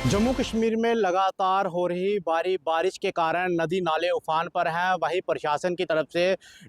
जम्मू कश्मीर में लगातार हो रही भारी बारिश के कारण नदी नाले उफान पर हैं। वहीं प्रशासन की तरफ से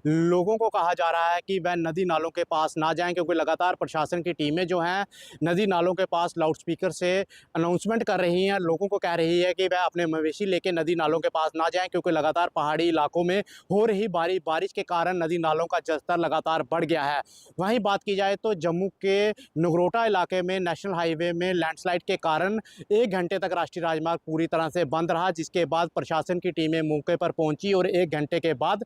लोगों को कहा जा रहा है कि वह नदी नालों के पास ना जाएं, क्योंकि लगातार प्रशासन की टीमें जो हैं नदी नालों के पास लाउडस्पीकर से अनाउंसमेंट कर रही हैं। लोगों को कह रही है कि वह अपने मवेशी लेके नदी नालों के पास ना जाएं, क्योंकि लगातार पहाड़ी इलाकों में हो रही भारी बारिश के कारण नदी नालों का जलस्तर लगातार बढ़ गया है। वहीं बात की जाए तो जम्मू के नगरोटा इलाके में नेशनल हाईवे में लैंडस्लाइड के कारण 1 घंटे तक राष्ट्रीय राजमार्ग पूरी तरह से बंद रहा, जिसके बाद प्रशासन की टीमें मौके पर पहुंची और 1 घंटे के बाद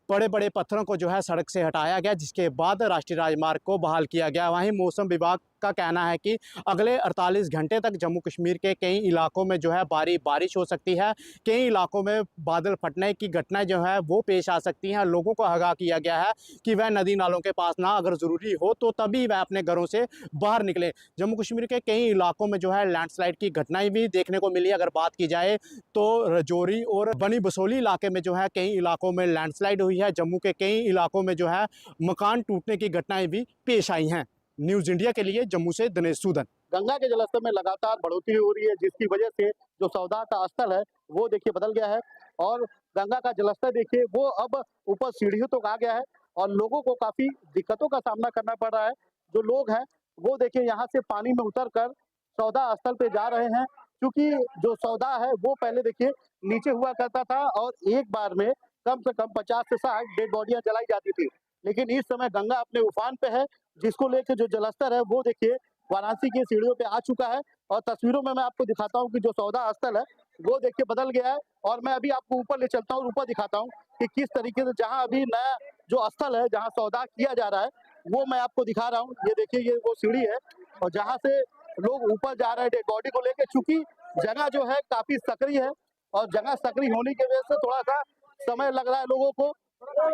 बड़े बड़े पत्थरों को जो है सड़क से हटाया गया, जिसके बाद राष्ट्रीय राजमार्ग को बहाल किया गया। वहीं मौसम विभाग का कहना है कि अगले 48 घंटे तक जम्मू कश्मीर के कई इलाकों में जो है भारी बारिश हो सकती है। कई इलाकों में बादल फटने की घटनाएं जो है वो पेश आ सकती हैं। लोगों को आगाह किया गया है कि वह नदी नालों के पास ना, अगर ज़रूरी हो तो तभी वह अपने घरों से बाहर निकले। जम्मू कश्मीर के कई इलाकों में जो है लैंडस्लाइड की घटनाएं भी देखने को मिली। अगर बात की जाए तो रजौरी और बनी बसोली इलाके में जो है कई इलाकों में लैंडस्लाइड हुई है। जम्मू के कई इलाकों में जो है मकान टूटने की घटनाएं भी पेश आई हैं। न्यूज़ इंडिया के लिए जम्मू से दिनेश सूदन। गंगा के जलस्तर में लगातार बढ़ोतरी हो रही है, जिसकी वजह से जो सौदा का स्थल है वो देखिए बदल गया है और गंगा का जलस्तर देखिए वो अब ऊपर सीढ़ियों तक आ गया है और लोगों को काफी दिक्कतों का सामना करना पड़ रहा है। जो लोग हैं वो देखिए यहाँ से पानी में उतर कर सौदा स्थल पे जा रहे हैं, क्योंकि जो सौदा है वो पहले देखिए नीचे हुआ करता था और एक बार में कम से कम 50 से 60 डेड बॉडियां जलाई जाती थी। लेकिन इस समय गंगा अपने उफान पे है, जिसको लेकर जो जलस्तर है वो देखिए वाराणसी की सीढ़ियों पे आ चुका है। और तस्वीरों में मैं आपको दिखाता हूँ कि जो सौदा स्थल है वो देखिए बदल गया है। और मैं अभी आपको ऊपर ले चलता हूँ, ऊपर दिखाता हूँ कि किस तरीके से जहाँ अभी नया जो स्थल है जहाँ सौदा किया जा रहा है वो मैं आपको दिखा रहा हूँ। ये देखिए ये वो सीढ़ी है और जहाँ से लोग ऊपर जा रहे हैं डेड बॉडी को लेकर, चूंकि जगह जो है काफी सक्रिय है और जगह सक्रिय होने की वजह से थोड़ा सा समय लग रहा है लोगों को।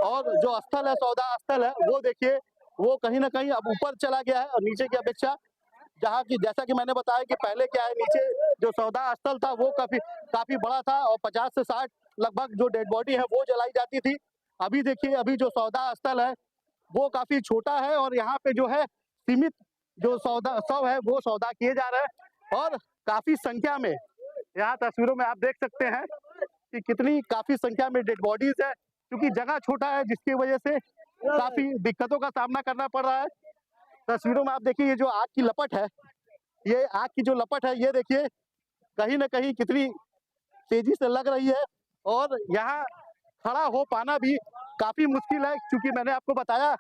और जो स्थल है सौदा स्थल है वो देखिए वो कहीं ना कहीं अब ऊपर चला गया है और नीचे की अपेक्षा, जहाँ की जैसा कि मैंने बताया कि पहले क्या है नीचे जो सौदा स्थल था वो काफी काफी बड़ा था और 50 से 60 लगभग जो डेड बॉडी है वो जलाई जाती थी। अभी देखिए अभी जो सौदा स्थल है वो काफी छोटा है और यहाँ पे जो है सीमित जो सौदा शव है वो सौदा किए जा रहे हैं और काफी संख्या में यहाँ तस्वीरों में आप देख सकते हैं कि कितनी काफी संख्या में डेड बॉडीज है, क्योंकि जगह छोटा है जिसकी वजह से काफी दिक्कतों का सामना करना पड़ रहा है। तस्वीरों में आप देखिए ये जो आग की लपट है, ये आग की जो लपट है ये देखिए कहीं ना कहीं कितनी तेजी से लग रही है और यहाँ खड़ा हो पाना भी काफी मुश्किल है, क्योंकि मैंने आपको बताया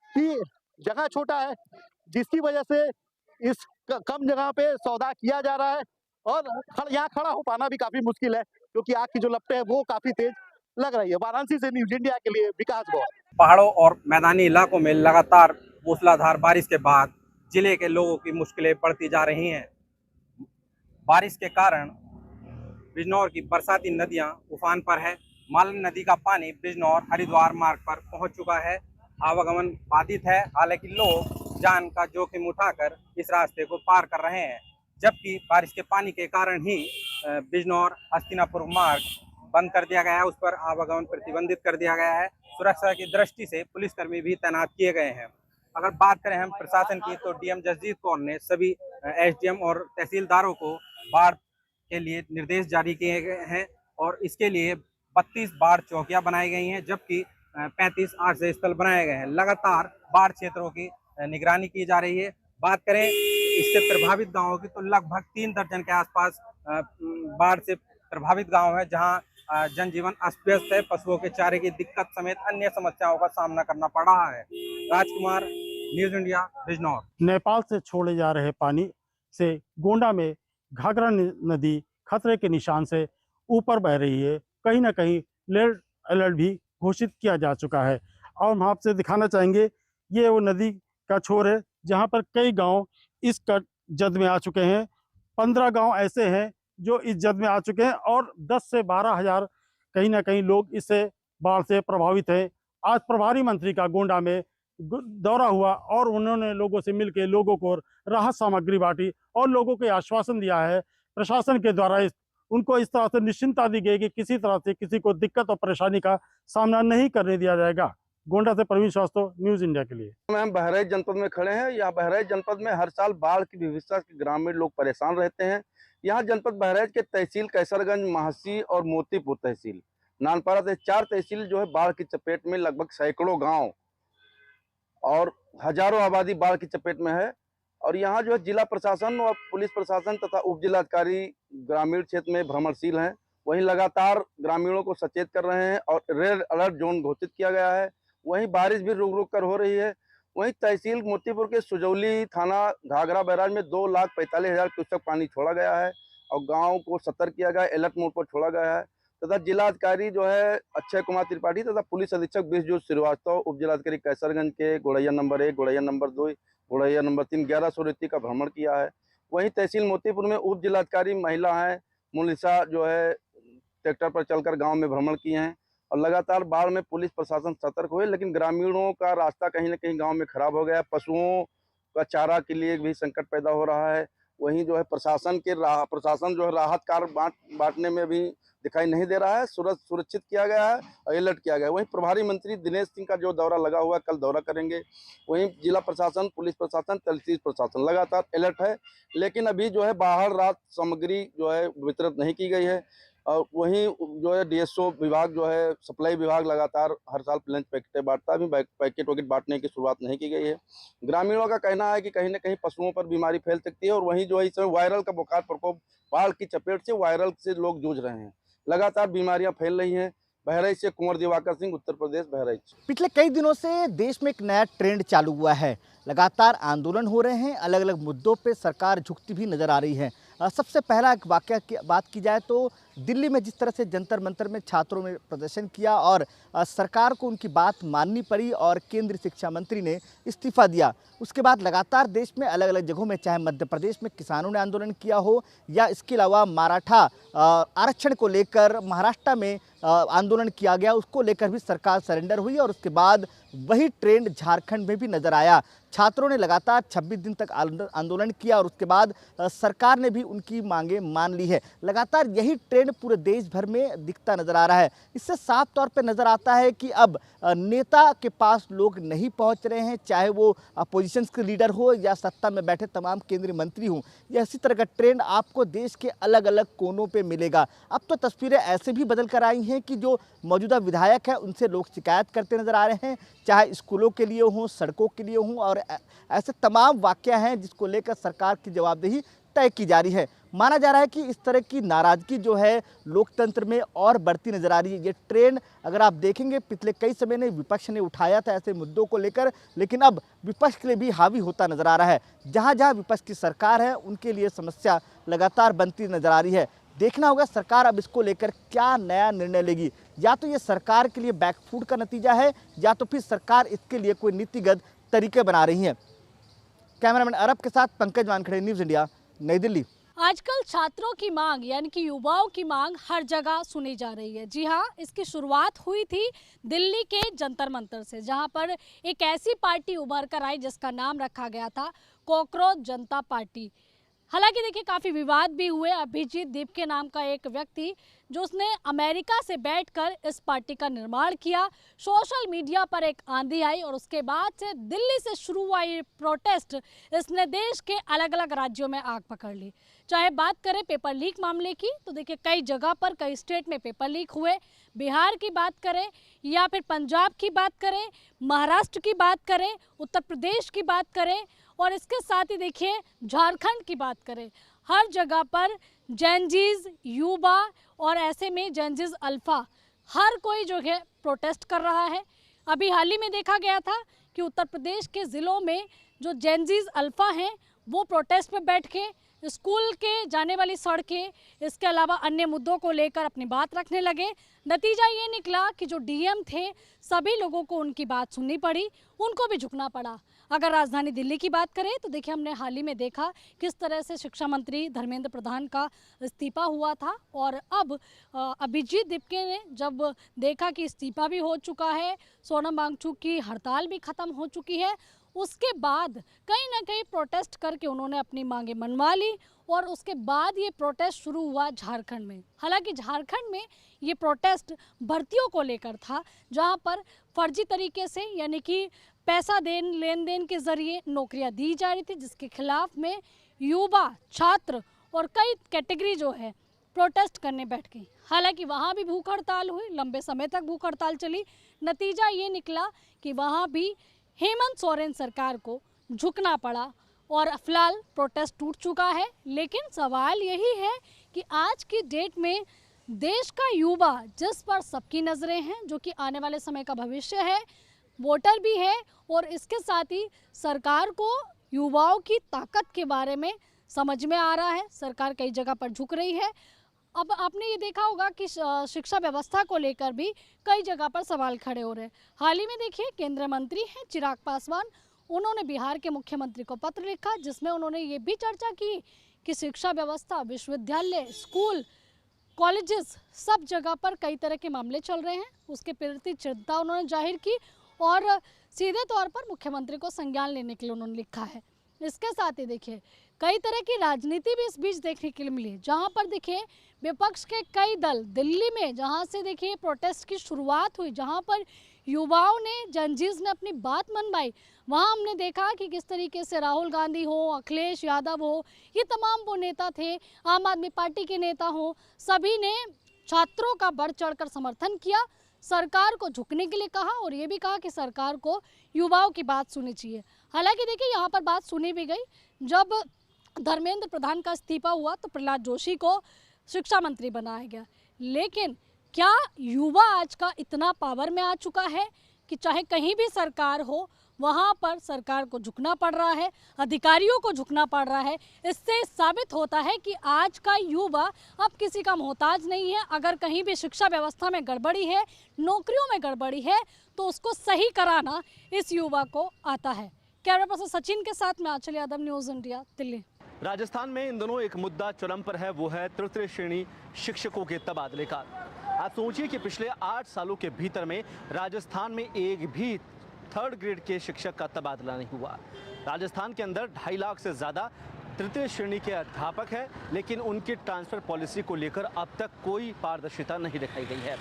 कि जगह छोटा है जिसकी वजह से इस कम जगह पे सौदा किया जा रहा है और यहाँ खड़ा हो पाना भी काफी मुश्किल है, क्योंकि आग की जो लपटें है वो काफी तेज लग रही है। वाराणसी से न्यूज इंडिया के लिए विकास गौर। पहाड़ों और मैदानी इलाकों में लगातार मूसलाधार बारिश के बाद जिले के लोगों की मुश्किलें बढ़ती जा रही हैं। बारिश के कारण बिजनौर की बरसाती नदियां उफान पर है। मालन नदी का पानी बिजनौर हरिद्वार मार्ग पर पहुंच चुका है। आवागमन बाधित है, हालांकि लोग जान का जोखिम उठाकर इस रास्ते को पार कर रहे हैं, जबकि बारिश के पानी के कारण ही बिजनौर हस्तिनापुर मार्ग बंद कर दिया गया है, उस पर आवागमन प्रतिबंधित कर दिया गया है। सुरक्षा की दृष्टि से पुलिसकर्मी भी तैनात किए गए हैं। अगर बात करें हम प्रशासन की, तो डीएम जसजीत कौर ने सभी एसडीएम और तहसीलदारों को बाढ़ के लिए निर्देश जारी किए गए हैं और इसके लिए 32 बाढ़ चौकियां बनाई गई हैं, जबकि 35 आश्रय स्थल बनाए गए हैं। लगातार बाढ़ क्षेत्रों की निगरानी की जा रही है। बात करें इससे प्रभावित गांवों की, तो लगभग 3 दर्जन के आसपास बाढ़ से प्रभावित गांव है, जहां जनजीवन अस्त व्यस्त है। पशुओं के चारे की दिक्कत समेत अन्य समस्याओं का सामना करना पड़ रहा है। राजकुमार, न्यूज इंडिया, बिजनौर। नेपाल से छोड़े जा रहे पानी से गोंडा में घाघरा नदी खतरे के निशान से ऊपर बह रही है। कहीं ना कहीं रेड अलर्ट भी घोषित किया जा चुका है और हम आपसे दिखाना चाहेंगे ये वो नदी का छोर है जहां पर कई गांव इस जद में आ चुके हैं। 15 गांव ऐसे हैं जो इस जद में आ चुके हैं और 10 से 12 हजार कहीं ना कहीं लोग इससे बाढ़ से प्रभावित हैं। आज प्रभारी मंत्री का गोंडा में दौरा हुआ और उन्होंने लोगों से मिलकर लोगों को राहत सामग्री बांटी और लोगों को आश्वासन दिया है प्रशासन के द्वारा उनको इस तरह से निश्चिंता दी गई कि किसी तरह से किसी को दिक्कत और परेशानी का सामना नहीं करने दिया जाएगा। गोंडा से प्रवीण श्रीवास्तव, न्यूज इंडिया के लिए। हम बहराइच जनपद में खड़े हैं। यहाँ बहराइच जनपद में हर साल बाढ़ की विभीषिका से ग्रामीण लोग परेशान रहते हैं। यहाँ जनपद बहराइच के तहसील कैसरगंज, महासी और मोतीपुर तहसील, नानपारा से 4 तहसील जो है बाढ़ की चपेट में, लगभग सैकड़ों गांव और हजारों आबादी बाढ़ की चपेट में है। और यहाँ जो है जिला प्रशासन और पुलिस प्रशासन तथा उप जिलाधिकारी ग्रामीण क्षेत्र में भ्रमणशील हैं। वहीं लगातार ग्रामीणों को सचेत कर रहे हैं और रेड अलर्ट जोन घोषित किया गया है। वहीं बारिश भी रुक रुक कर हो रही है। वहीं तहसील मोतीपुर के सुजौली थाना घाघरा बैराज में 2,45,000 क्यूसेक पानी छोड़ा गया है और गांव को सतर्क किया गया, अलर्ट मोड पर छोड़ा गया है। तथा जिलाधिकारी जो है अक्षय कुमार त्रिपाठी तथा पुलिस अधीक्षक बिरजू श्रीवास्तव, उप जिलाधिकारी कैसरगंज के गोड़ैया नंबर 1, गोड़ैया नंबर 2, गोड़ैया नंबर 3, 1100 रेती का भ्रमण किया है। वहीं तहसील मोतीपुर में उप जिलाधिकारी महिला है मुनिसा जो है ट्रैक्टर पर चलकर गांव में भ्रमण किए हैं और लगातार बाढ़ में पुलिस प्रशासन सतर्क हुए, लेकिन ग्रामीणों का रास्ता कहीं न कहीं गांव में खराब हो गया। पशुओं का चारा के लिए भी संकट पैदा हो रहा है। वहीं जो है प्रशासन जो है राहत कार्य बांटने में भी दिखाई नहीं दे रहा है। सुरक्षित किया गया है और अलर्ट किया गया है। वहीं प्रभारी मंत्री दिनेश सिंह का जो दौरा लगा हुआ है, कल दौरा करेंगे। वहीं जिला प्रशासन, पुलिस प्रशासन, तहसील प्रशासन लगातार अलर्ट है, लेकिन अभी जो है बाहर रात सामग्री जो है वितरित नहीं की गई है। और वहीं जो है डीएसओ विभाग जो है सप्लाई विभाग लगातार हर साल लंच पैकेटें बांटता है, अभी पैकेट वैकेट बांटने की शुरुआत नहीं की गई है। ग्रामीणों का कहना है कि कहीं न कहीं पशुओं पर बीमारी फैल सकती है और वहीं जो है इस समय वायरल का बुखार प्रकोप, बाढ़ की चपेट से वायरल से लोग जूझ रहे हैं। लगातार बीमारियां फैल रही हैं। बहराइच से कुंवर दिवाकर सिंह, उत्तर प्रदेश, बहराइच। पिछले कई दिनों से देश में एक नया ट्रेंड चालू हुआ है। लगातार आंदोलन हो रहे हैं, अलग अलग मुद्दों पे सरकार झुकती भी नजर आ रही है। सबसे पहला एक वाकया की बात की जाए तो दिल्ली में जिस तरह से जंतर मंतर में छात्रों ने प्रदर्शन किया और सरकार को उनकी बात माननी पड़ी और केंद्रीय शिक्षा मंत्री ने इस्तीफा दिया। उसके बाद लगातार देश में अलग अलग जगहों में, चाहे मध्य प्रदेश में किसानों ने आंदोलन किया हो या इसके अलावा मराठा आरक्षण को लेकर महाराष्ट्र में आंदोलन किया गया, उसको लेकर भी सरकार सरेंडर हुई और उसके बाद वही ट्रेंड झारखंड में भी नजर आया। छात्रों ने लगातार 26 दिन तक आंदोलन किया और उसके बाद सरकार ने भी उनकी मांगे मान ली है। लगातार यही ट्रेंड पूरे देश भर में दिखता नजर आ रहा है। इससे साफ तौर पे नजर आता है कि अब नेता के पास लोग नहीं पहुंच रहे हैं, चाहे वो अपोजिशन के लीडर हो या सत्ता में बैठे तमाम केंद्रीय मंत्री हों। यह इसी तरह का ट्रेंड आपको देश के अलग अलग कोनों पे मिलेगा। अब तो तस्वीरें ऐसे भी बदल कर आई हैं कि जो मौजूदा विधायक है उनसे लोग शिकायत करते नजर आ रहे हैं, चाहे स्कूलों के लिए हों, सड़कों के लिए हों, और ऐसे तमाम वाकया हैं जिसको लेकर सरकार की जवाबदेही तय की जा रही है। माना जा रहा है कि इस तरह की नाराजगी जो है लोकतंत्र में और बढ़ती नजर आ रही है। ये ट्रेंड अगर आप देखेंगे पिछले कई समय ने विपक्ष ने उठाया था ऐसे मुद्दों को लेकर, लेकिन अब विपक्ष के लिए भी हावी होता नजर आ रहा है। जहां जहां विपक्ष की सरकार है उनके लिए समस्या लगातार बनती नजर आ रही है। देखना होगा सरकार अब इसको लेकर क्या नया निर्णय लेगी। या तो ये सरकार के लिए बैकफुट का नतीजा है या तो फिर सरकार इसके लिए कोई नीतिगत तरीके बना रही है। कैमरामैन अरब के साथ पंकज वानखेड़े, न्यूज़ इंडिया, नई दिल्ली। आजकल छात्रों की मांग यानी कि युवाओं की मांग हर जगह सुनी जा रही है। जी हाँ, इसकी शुरुआत हुई थी दिल्ली के जंतर मंतर से, जहां पर एक ऐसी पार्टी उभर कर आई जिसका नाम रखा गया था कॉकरोच जनता पार्टी। हालांकि देखिए काफ़ी विवाद भी हुए। अभिजीत दीप के नाम का एक व्यक्ति जो उसने अमेरिका से बैठकर इस पार्टी का निर्माण किया, सोशल मीडिया पर एक आंधी आई और उसके बाद से दिल्ली से शुरू हुआ ये प्रोटेस्ट इसने देश के अलग अलग राज्यों में आग पकड़ ली। चाहे बात करें पेपर लीक मामले की तो देखिए कई जगह पर, कई स्टेट में पेपर लीक हुए। बिहार की बात करें या फिर पंजाब की बात करें, महाराष्ट्र की बात करें, उत्तर प्रदेश की बात करें और इसके साथ ही देखिए झारखंड की बात करें, हर जगह पर जेनजीज, युवा और ऐसे में जेनजीज अल्फा हर कोई जो है प्रोटेस्ट कर रहा है। अभी हाल ही में देखा गया था कि उत्तर प्रदेश के ज़िलों में जो जेनजीज अल्फा हैं वो प्रोटेस्ट पे बैठ के स्कूल के जाने वाली सड़कें, इसके अलावा अन्य मुद्दों को लेकर अपनी बात रखने लगे। नतीजा ये निकला कि जो डीएम थे सभी लोगों को उनकी बात सुननी पड़ी, उनको भी झुकना पड़ा। अगर राजधानी दिल्ली की बात करें तो देखिए हमने हाल ही में देखा किस तरह से शिक्षा मंत्री धर्मेंद्र प्रधान का इस्तीफा हुआ था और अब अभिजीत दीपके ने जब देखा कि इस्तीफा भी हो चुका है, सोनम वांगचुक की हड़ताल भी खत्म हो चुकी है, उसके बाद कहीं ना कहीं प्रोटेस्ट करके उन्होंने अपनी मांगे मनवा ली और उसके बाद ये प्रोटेस्ट शुरू हुआ झारखंड में। हालांकि झारखंड में ये प्रोटेस्ट भर्तियों को लेकर था, जहां पर फर्जी तरीके से यानी कि पैसा लेन देन के जरिए नौकरियां दी जा रही थी, जिसके खिलाफ में युवा, छात्र और कई कैटेगरी जो है प्रोटेस्ट करने बैठ गई। हालांकि वहाँ भी भूख हड़ताल हुई, लंबे समय तक भूख हड़ताल चली। नतीजा ये निकला कि वहाँ भी हेमंत सोरेन सरकार को झुकना पड़ा और फिलहाल प्रोटेस्ट टूट चुका है। लेकिन सवाल यही है कि आज की डेट में देश का युवा जिस पर सबकी नज़रें हैं, जो कि आने वाले समय का भविष्य है, वोटर भी है, और इसके साथ ही सरकार को युवाओं की ताकत के बारे में समझ में आ रहा है। सरकार कई जगह पर झुक रही है। अब आपने ये देखा होगा कि शिक्षा व्यवस्था को लेकर भी कई जगह पर सवाल खड़े हो रहे हैं। हाल ही में देखिए केंद्रीय मंत्री हैं चिराग पासवान, उन्होंने बिहार के मुख्यमंत्री को पत्र लिखा जिसमें उन्होंने ये भी चर्चा की कि शिक्षा व्यवस्था, विश्वविद्यालय, स्कूल, कॉलेजेस सब जगह पर कई तरह के मामले चल रहे हैं, उसके प्रति चिंता उन्होंने जाहिर की और सीधे तौर पर मुख्यमंत्री को संज्ञान लेने के लिए उन्होंने लिखा है। इसके साथ ही देखिए कई तरह की राजनीति भी इस बीच देखने के लिए मिली, जहां पर देखिए विपक्ष के कई दल दिल्ली में, जहां से देखिए प्रोटेस्ट की शुरुआत हुई, जहां पर युवाओं ने, जनजीज ने अपनी बात मनवाई, वहां हमने देखा कि किस तरीके से राहुल गांधी हो, अखिलेश यादव हो, ये तमाम वो नेता थे, आम आदमी पार्टी के नेता हो, सभी ने छात्रों का बढ़ चढ़कर समर्थन किया, सरकार को झुकने के लिए कहा और ये भी कहा कि सरकार को युवाओं की बात सुननी चाहिए। हालांकि देखिए यहाँ पर बात सुनी भी गई, जब धर्मेंद्र प्रधान का इस्तीफा हुआ तो प्रहलाद जोशी को शिक्षा मंत्री बनाया गया। लेकिन क्या युवा आज का इतना पावर में आ चुका है कि चाहे कहीं भी सरकार हो वहाँ पर सरकार को झुकना पड़ रहा है, अधिकारियों को झुकना पड़ रहा है? इससे साबित होता है कि आज का युवा अब किसी का मोहताज नहीं है। अगर कहीं भी शिक्षा व्यवस्था में गड़बड़ी है, नौकरियों में गड़बड़ी है, तो उसको सही कराना इस युवा को आता है। कैमरा पर्सन सचिन के साथ मैं आंचल यादव, न्यूज़ इंडिया, दिल्ली। राजस्थान में इन दोनों एक मुद्दा चरम पर है, वो है तृतीय श्रेणी शिक्षकों के तबादले का। आप सोचिए कि पिछले 8 सालों के भीतर में राजस्थान में एक भी 3rd ग्रेड के शिक्षक का तबादला नहीं हुआ। राजस्थान के अंदर 2.5 लाख से ज़्यादा तृतीय श्रेणी के अध्यापक हैं, लेकिन उनकी ट्रांसफ़र पॉलिसी को लेकर अब तक कोई पारदर्शिता नहीं दिखाई गई है।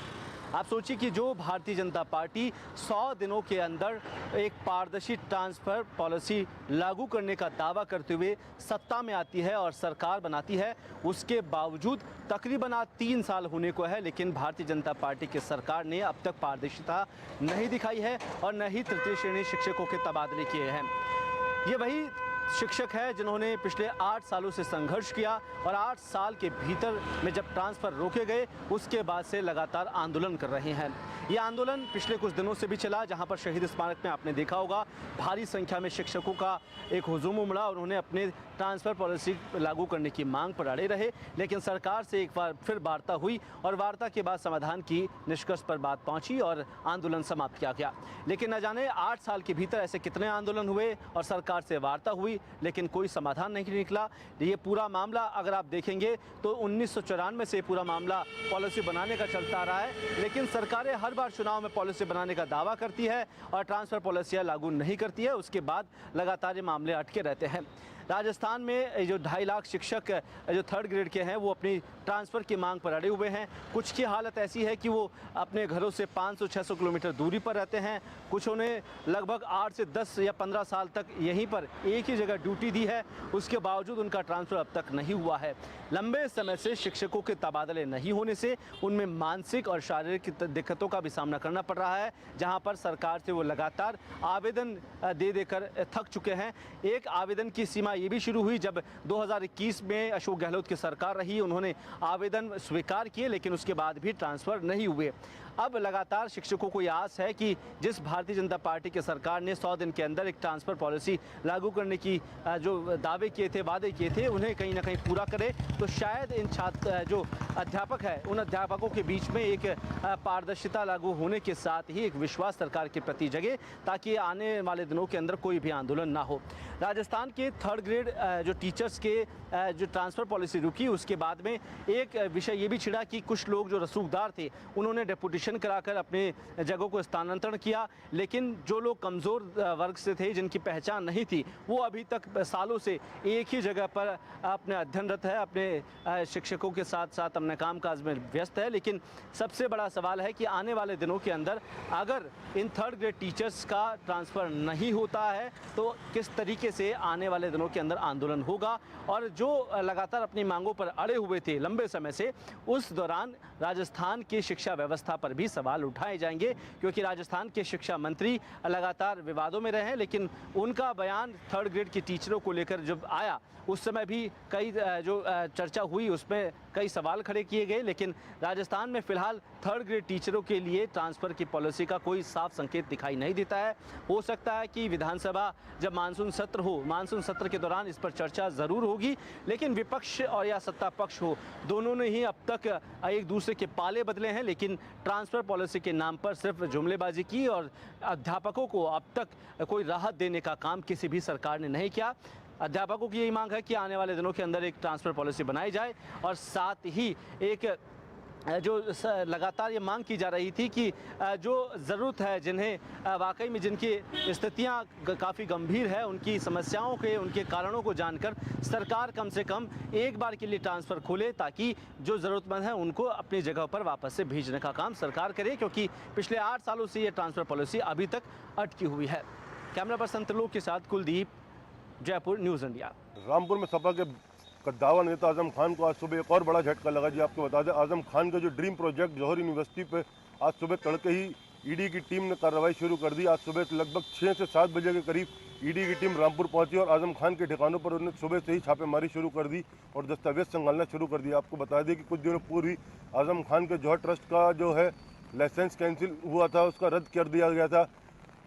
आप सोचिए कि जो भारतीय जनता पार्टी 100 दिनों के अंदर एक पारदर्शी ट्रांसफ़र पॉलिसी लागू करने का दावा करते हुए सत्ता में आती है और सरकार बनाती है, उसके बावजूद तकरीबन 3 साल होने को है, लेकिन भारतीय जनता पार्टी की सरकार ने अब तक पारदर्शिता नहीं दिखाई है और न ही तृतीय श्रेणी शिक्षकों के तबादले किए हैं। ये वही शिक्षक है जिन्होंने पिछले 8 सालों से संघर्ष किया और 8 साल के भीतर में जब ट्रांसफ़र रोके गए उसके बाद से लगातार आंदोलन कर रहे हैं। ये आंदोलन पिछले कुछ दिनों से भी चला, जहां पर शहीद स्मारक में आपने देखा होगा भारी संख्या में शिक्षकों का एक हुजूम उमड़ा और उन्होंने अपने ट्रांसफ़र पॉलिसी लागू करने की मांग पर अड़े रहे। लेकिन सरकार से एक बार फिर वार्ता हुई और वार्ता के बाद समाधान की निष्कर्ष पर बात पहुंची और आंदोलन समाप्त किया गया। लेकिन न जाने 8 साल के भीतर ऐसे कितने आंदोलन हुए और सरकार से वार्ता हुई, लेकिन कोई समाधान नहीं निकला। ये पूरा मामला अगर आप देखेंगे तो 1994 से पूरा मामला पॉलिसी बनाने का चलता आ रहा है, लेकिन सरकारें हर बार चुनाव में पॉलिसी बनाने का दावा करती है और ट्रांसफ़र पॉलिसियाँ लागू नहीं करती है। उसके बाद लगातार ये मामले अटके रहते हैं। राजस्थान में जो 2.5 लाख शिक्षक जो 3rd ग्रेड के हैं वो अपनी ट्रांसफ़र की मांग पर अड़े हुए हैं। कुछ की हालत ऐसी है कि वो अपने घरों से 500-600 किलोमीटर दूरी पर रहते हैं। कुछ उन्हें लगभग 8 से 10 या 15 साल तक यहीं पर एक ही जगह ड्यूटी दी है, उसके बावजूद उनका ट्रांसफ़र अब तक नहीं हुआ है। लंबे समय से शिक्षकों के तबादले नहीं होने से उनमें मानसिक और शारीरिक दिक्कतों का भी सामना करना पड़ रहा है, जहाँ पर सरकार से वो लगातार आवेदन दे देकर थक चुके हैं। एक आवेदन की सीमा ये भी शुरू हुई जब 2021 में अशोक गहलोत की सरकार रही, उन्होंने आवेदन स्वीकार किए, लेकिन उसके बाद भी ट्रांसफ़र नहीं हुए। अब लगातार शिक्षकों को ये आस है कि जिस भारतीय जनता पार्टी की सरकार ने 100 दिन के अंदर एक ट्रांसफ़र पॉलिसी लागू करने की जो दावे किए थे, वादे किए थे, उन्हें कहीं ना कहीं पूरा करे, तो शायद इन जो अध्यापक है उन अध्यापकों के बीच में एक पारदर्शिता लागू होने के साथ ही एक विश्वास सरकार के प्रति जगे, ताकि आने वाले दिनों के अंदर कोई भी आंदोलन ना हो। राजस्थान के 3rd ग्रेड जो टीचर्स के जो ट्रांसफ़र पॉलिसी रुकी, उसके बाद में एक विषय ये भी छिड़ा कि कुछ लोग जो रसूखदार थे उन्होंने डेपुटेशन ऑडिशन कराकर अपने जगहों को स्थानांतरण किया, लेकिन जो लोग कमज़ोर वर्ग से थे, जिनकी पहचान नहीं थी, वो अभी तक सालों से एक ही जगह पर अपने अध्ययनरत है, अपने शिक्षकों के साथ साथ अपने कामकाज में व्यस्त है। लेकिन सबसे बड़ा सवाल है कि आने वाले दिनों के अंदर अगर इन थर्ड ग्रेड टीचर्स का ट्रांसफ़र नहीं होता है तो किस तरीके से आने वाले दिनों के अंदर आंदोलन होगा, और जो लगातार अपनी मांगों पर अड़े हुए थे लंबे समय से, उस दौरान राजस्थान की शिक्षा व्यवस्था पर भी सवाल उठाए जाएंगे, क्योंकि राजस्थान के शिक्षा मंत्री लगातार विवादों में रहे हैं। लेकिन उनका बयान थर्ड ग्रेड के टीचरों को लेकर जब आया, उस समय भी कई जो चर्चा हुई उसमें कई सवाल खड़े किए गए। लेकिन राजस्थान में फिलहाल थर्ड ग्रेड टीचरों के लिए ट्रांसफ़र की पॉलिसी का कोई साफ संकेत दिखाई नहीं देता है। हो सकता है कि विधानसभा जब मानसून सत्र हो, मानसून सत्र के दौरान इस पर चर्चा ज़रूर होगी, लेकिन विपक्ष और या सत्ता पक्ष हो, दोनों ने ही अब तक एक दूसरे के पाले बदले हैं, लेकिन ट्रांसफ़र पॉलिसी के नाम पर सिर्फ जुमलेबाजी की और अध्यापकों को अब तक कोई राहत देने का काम किसी भी सरकार ने नहीं किया। अध्यापकों की यही मांग है कि आने वाले दिनों के अंदर एक ट्रांसफ़र पॉलिसी बनाई जाए, और साथ ही एक जो लगातार ये मांग की जा रही थी कि जो ज़रूरत है, जिन्हें वाकई में जिनकी स्थितियां काफ़ी गंभीर है, उनकी समस्याओं के, उनके कारणों को जानकर सरकार कम से कम एक बार के लिए ट्रांसफ़र खोले, ताकि जो ज़रूरतमंद हैं उनको अपनी जगह पर वापस से भेजने का काम सरकार करे, क्योंकि पिछले 8 सालों से ये ट्रांसफ़र पॉलिसी अभी तक अटकी हुई है। कैमरा पर्सन त्रिलोक के साथ कुलदीप, जयपुर, न्यूज़ इंडिया। रामपुर में सपा के कद्दावर नेता आजम खान को आज सुबह एक और बड़ा झटका लगा। जी आपको बता दें, आजम खान का जो ड्रीम प्रोजेक्ट जौहर यूनिवर्सिटी पे आज सुबह तड़के ही ईडी की टीम ने कार्रवाई शुरू कर दी। आज सुबह लगभग 6 से 7 बजे के करीब ईडी की टीम रामपुर पहुंची और आजम खान के ठिकानों पर उन्होंने सुबह से ही छापेमारी शुरू कर दी और दस्तावेज संभालना शुरू कर दिया। आपको बता दें कि कुछ दिनों पूर्व ही आजम खान के जौहर ट्रस्ट का जो है लाइसेंस कैंसिल हुआ था, उसका रद्द कर दिया गया था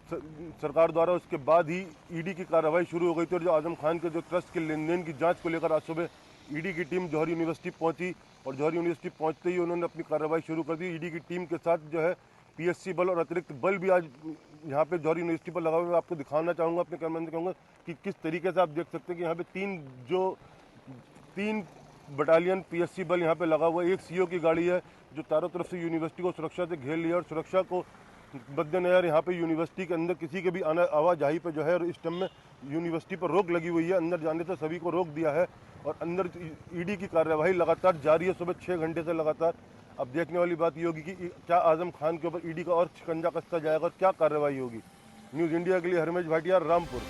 सरकार द्वारा। उसके बाद ही ईडी की कार्रवाई शुरू हो गई थी और जो आजम खान के जो ट्रस्ट के लेन देन की जांच को लेकर आज सुबह ईडी की टीम जौहर यूनिवर्सिटी पहुंची और जौहर यूनिवर्सिटी पहुंचते ही उन्होंने अपनी कार्रवाई शुरू कर दी। ईडी की टीम के साथ जो है पीएससी बल और अतिरिक्त बल भी आज यहाँ पे जौहर यूनिवर्सिटी पर लगा हुआ है। आपको दिखाना चाहूँगा, अपने कैमरे में कहूँगा कि किस तरीके से आप देख सकते हैं कि यहाँ पे तीन बटालियन पीएससी बल यहाँ पे लगा हुआ है। एक सीओ की गाड़ी है जो चारों तरफ से यूनिवर्सिटी को सुरक्षा से घेर लिया और सुरक्षा को मद्देनजर यहाँ पे यूनिवर्सिटी के अंदर किसी के भी आवाजाही पे जो है इस टाइम में यूनिवर्सिटी पर रोक लगी हुई है। अंदर जाने से सभी को रोक दिया है और अंदर ईडी की कार्यवाही लगातार जारी है, सुबह 6 घंटे से लगातार। अब देखने वाली बात ये होगी कि क्या आजम खान के ऊपर ईडी का और शिकंजा कसता जाएगा और क्या कार्रवाई होगी। न्यूज़ इंडिया के लिए हरमेश भाटिया, रामपुर।